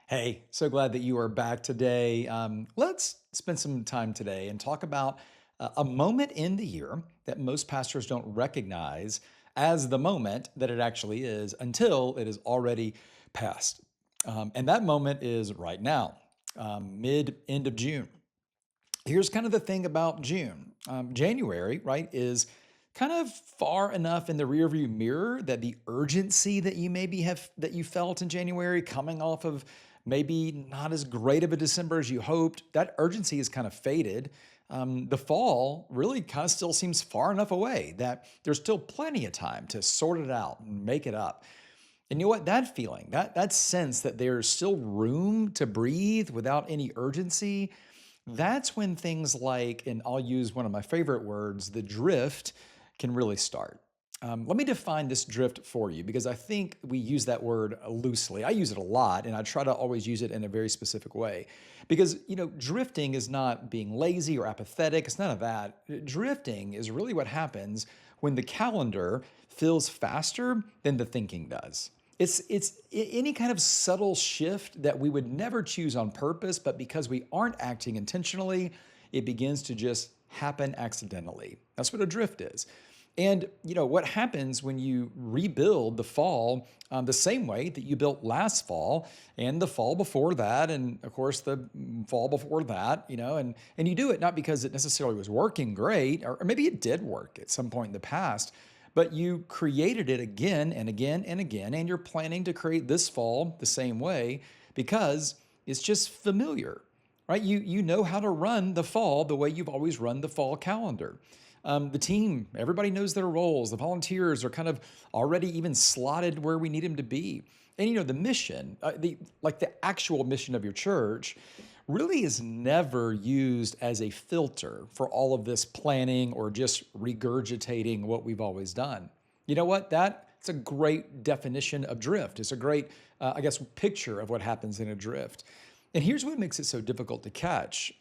Hey, so glad that you are back today. Let's spend some time today and talk about a moment in the year that most pastors don't recognize as the moment that it actually is until it is already past. And that moment is right now, mid end of June. Here's kind of the thing about June. January, right, is kind of far enough in the rearview mirror that the urgency that you maybe have that you felt in January coming off of maybe not as great of a December as you hoped, that urgency is kind of faded. The fall really kind of still seems far enough away that there's still plenty of time to sort it out and make it up. And you know what? That feeling, that sense that there's still room to breathe without any urgency, that's when things like, and I'll use one of my favorite words, the drift, can really start. Let me define this drift for you because I think we use that word loosely. I use it a lot and I try to always use it in a very specific way. Because, drifting is not being lazy or apathetic, it's none of that. Drifting is really what happens when the calendar feels faster than the thinking does. It's any kind of subtle shift that we would never choose on purpose, but because we aren't acting intentionally, it begins to just happen accidentally. That's what a drift is. And what happens when you rebuild the fall the same way that you built last fall and the fall before that, and of course the fall before that, and you do it not because it necessarily was working great, or maybe it did work at some point in the past, but you created it again and again and again, and you're planning to create this fall the same way because it's just familiar, right? You know how to run the fall the way you've always run the fall calendar. The team, everybody knows their roles. The volunteers are kind of already even slotted where we need them to be. And the mission, the actual mission of your church, really is never used as a filter for all of this planning or just regurgitating what we've always done. You know what? That's a great definition of drift. It's a great, picture of what happens in a drift. And here's what makes it so difficult to catch.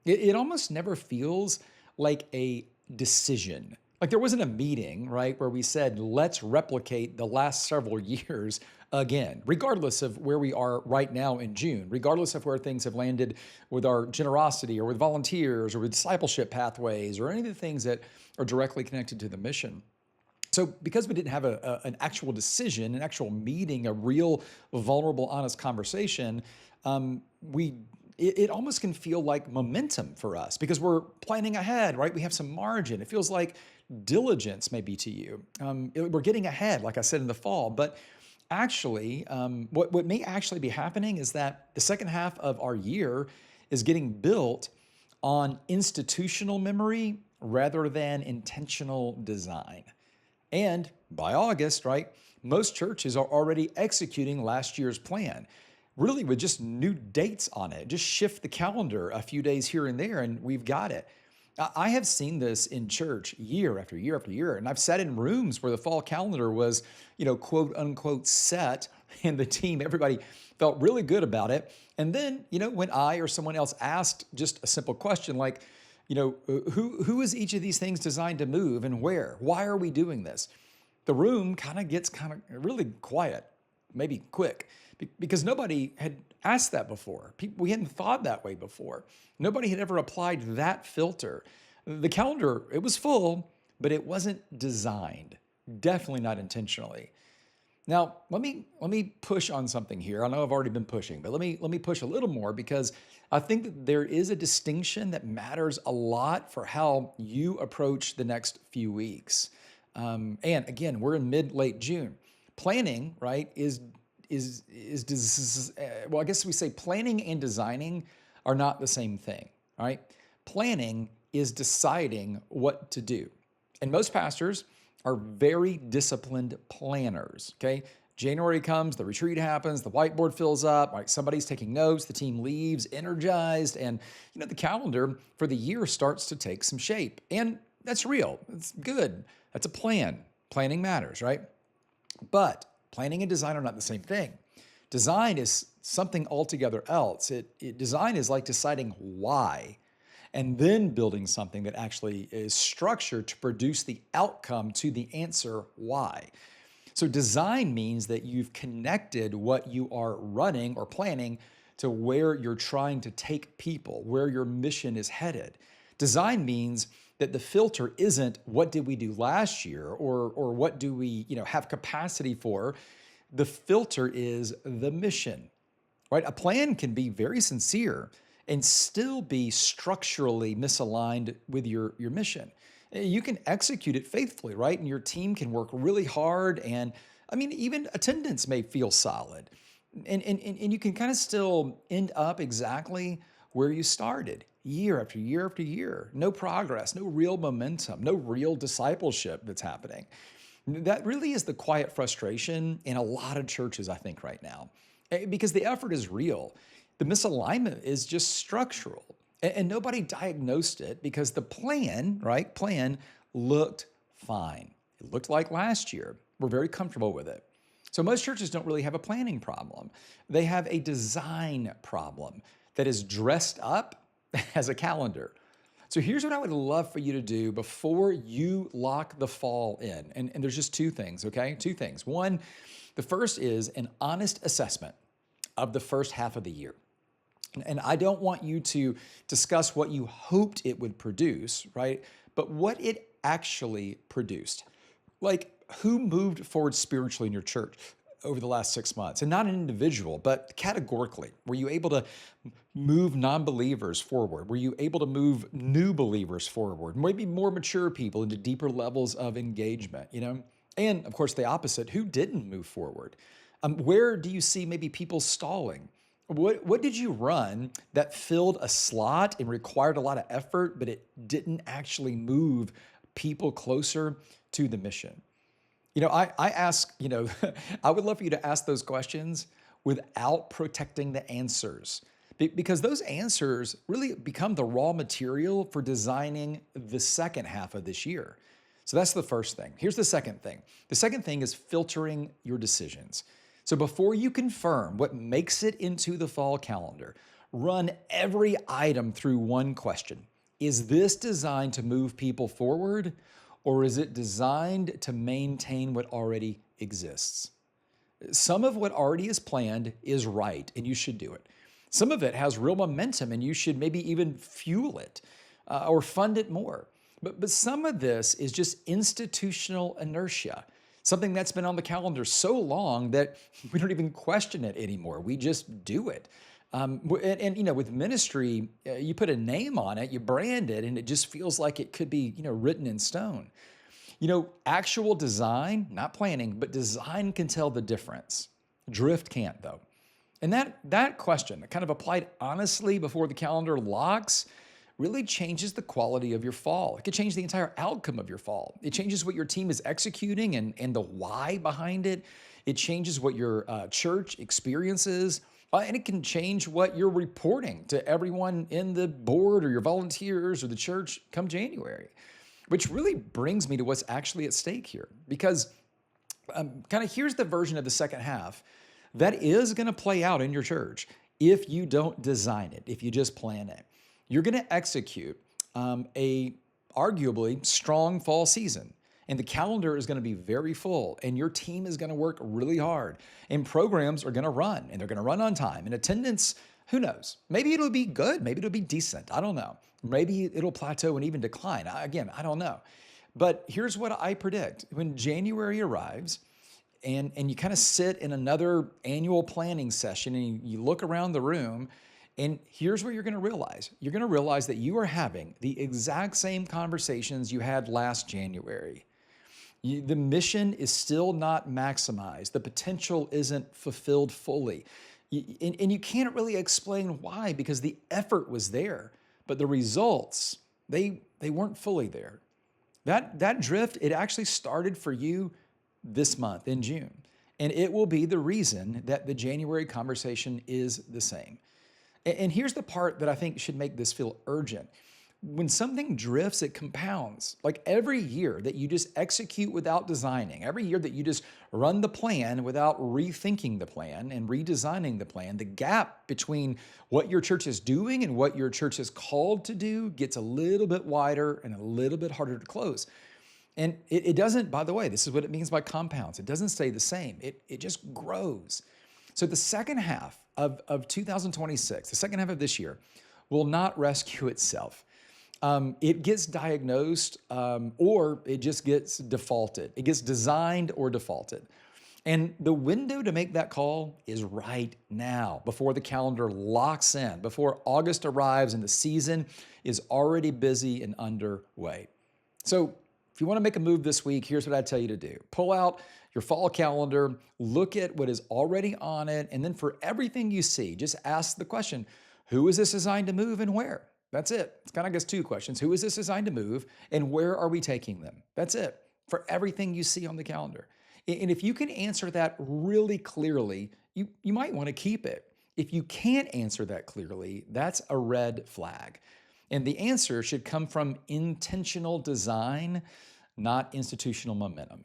It almost never feels like a decision. Like there wasn't a meeting, right, where we said, let's replicate the last several years again, regardless of where we are right now in June, regardless of where things have landed with our generosity or with volunteers or with discipleship pathways or any of the things that are directly connected to the mission. So because we didn't have an actual decision, an actual meeting, a real vulnerable, honest conversation, we it almost can feel like momentum for us because we're planning ahead, right? We have some margin. It feels like diligence maybe to you. We're getting ahead, like I said in the fall, but actually, what may actually be happening is that the second half of our year is getting built on institutional memory rather than intentional design. And by August, right, most churches are already executing last year's plan, really with just new dates on it. Just shift the calendar a few days here and there, and we've got it. I have seen this in church year after year after year, and I've sat in rooms where the fall calendar was, quote unquote set, and the team, everybody felt really good about it. And then, when I or someone else asked just a simple question like, who is each of these things designed to move and where? Why are we doing this? The room kind of gets really quiet, maybe quick, because nobody had asked that before. We hadn't thought that way before. Nobody had ever applied that filter. The calendar, it was full, but it wasn't designed, definitely not intentionally. Now, let me push on something here. I know I've already been pushing, but let me push a little more because I think that there is a distinction that matters a lot for how you approach the next few weeks. And again, we're in mid-late June. Planning, right, well, I guess we say planning and designing are not the same thing, right? Planning is deciding what to do. And most pastors are very disciplined planners, okay? January comes, the retreat happens, the whiteboard fills up, right? Somebody's taking notes, the team leaves energized, and the calendar for the year starts to take some shape. And that's real. It's good. That's a plan. Planning matters, right? But planning and design are not the same thing. Design is something altogether else. Design is like deciding why and then building something that actually is structured to produce the outcome to the answer why. So design means that you've connected what you are running or planning to where you're trying to take people, where your mission is headed. Design means that the filter isn't what did we do last year or what do we, have capacity for. The filter is the mission, right? A plan can be very sincere and still be structurally misaligned with your mission. You can execute it faithfully, right? And your team can work really hard. And I mean, even attendance may feel solid. And you can kind of still end up exactly where you started year after year after year. No progress, no real momentum, no real discipleship that's happening. That really is the quiet frustration in a lot of churches, I think, right now, because the effort is real. The misalignment is just structural. And nobody diagnosed it because the plan, right? Plan looked fine. It looked like last year. We're very comfortable with it. So most churches don't really have a planning problem. They have a design problem that is dressed up as a calendar. So here's what I would love for you to do before you lock the fall in. And there's just two things, okay? Two things. One, the first is an honest assessment of the first half of the year. And I don't want you to discuss what you hoped it would produce, right? But what it actually produced. Like, who moved forward spiritually in your church over the last 6 months? And not an individual, but categorically. Were you able to move non-believers forward? Were you able to move new believers forward? Maybe more mature people into deeper levels of engagement, And of course, the opposite, who didn't move forward? Where do you see maybe people stalling? What did you run that filled a slot and required a lot of effort, but it didn't actually move people closer to the mission? I ask, I would love for you to ask those questions without protecting the answers, because those answers really become the raw material for designing the second half of this year. So that's the first thing. Here's the second thing. The second thing is filtering your decisions. So before you confirm what makes it into the fall calendar, run every item through one question. Is this designed to move people forward, or is it designed to maintain what already exists? Some of what already is planned is right, and you should do it. Some of it has real momentum, and you should maybe even fuel it or fund it more. But some of this is just institutional inertia. Something that's been on the calendar so long that we don't even question it anymore. We just do it. With ministry, you put a name on it, you brand it, and it just feels like it could be, written in stone. Actual design, not planning, but design can tell the difference. Drift can't, though. And that question, kind of applied honestly before the calendar locks, really changes the quality of your fall. It could change the entire outcome of your fall. It changes what your team is executing and the why behind it. It changes what your church experiences, and it can change what you're reporting to everyone in the board or your volunteers or the church come January, which really brings me to what's actually at stake here. Because here's the version of the second half that is going to play out in your church if you don't design it, if you just plan it. You're going to execute a arguably strong fall season, and the calendar is going to be very full, and your team is going to work really hard, and programs are going to run, and they're going to run on time, and attendance, who knows? Maybe it'll be good, maybe it'll be decent, I don't know. Maybe it'll plateau and even decline. Again, I don't know. But here's what I predict. When January arrives, and you kind of sit in another annual planning session, and you look around the room, and here's what you're going to realize. You're going to realize that you are having the exact same conversations you had last January. The mission is still not maximized. The potential isn't fulfilled fully. And you can't really explain why, because the effort was there, but the results, they weren't fully there. That drift, it actually started for you this month in June. And it will be the reason that the January conversation is the same. And here's the part that I think should make this feel urgent. When something drifts, it compounds. Like every year that you just execute without designing, every year that you just run the plan without rethinking the plan and redesigning the plan, the gap between what your church is doing and what your church is called to do gets a little bit wider and a little bit harder to close. And it doesn't, by the way, this is what it means by compounds. It doesn't stay the same. It just grows. So the second half of 2026, the second half of this year, will not rescue itself. It gets diagnosed or it just gets defaulted. It gets designed or defaulted. And the window to make that call is right now, before the calendar locks in, before August arrives and the season is already busy and underway. So, if you want to make a move this week, here's what I tell you to do. Pull out your fall calendar, look at what is already on it, and then for everything you see, just ask the question, who is this designed to move and where? That's it. It's kind of, I guess, two questions. Who is this designed to move and where are we taking them? That's it for everything you see on the calendar. And if you can answer that really clearly, you might want to keep it. If you can't answer that clearly, that's a red flag. And the answer should come from intentional design, not institutional momentum.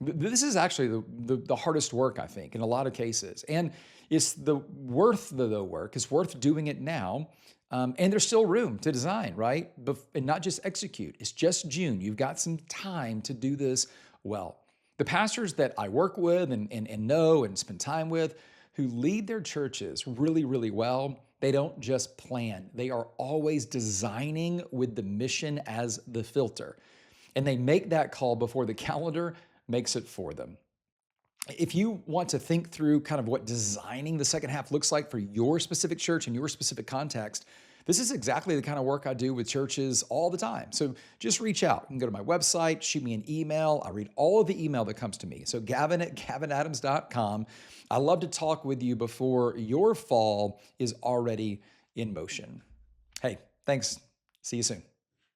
This is actually the hardest work, I think, in a lot of cases. And it's worth the work. It's worth doing it now. And there's still room to design, right? And not just execute. It's just June. You've got some time to do this well. The pastors that I work with and know and spend time with who lead their churches really, really well, they don't just plan. They are always designing with the mission as the filter. And they make that call before the calendar makes it for them. If you want to think through kind of what designing the second half looks like for your specific church and your specific context, this is exactly the kind of work I do with churches all the time. So just reach out. You can go to my website, shoot me an email. I read all of the email that comes to me. So Gavin@gavinadams.com. I love to talk with you before your fall is already in motion. Hey, thanks. See you soon.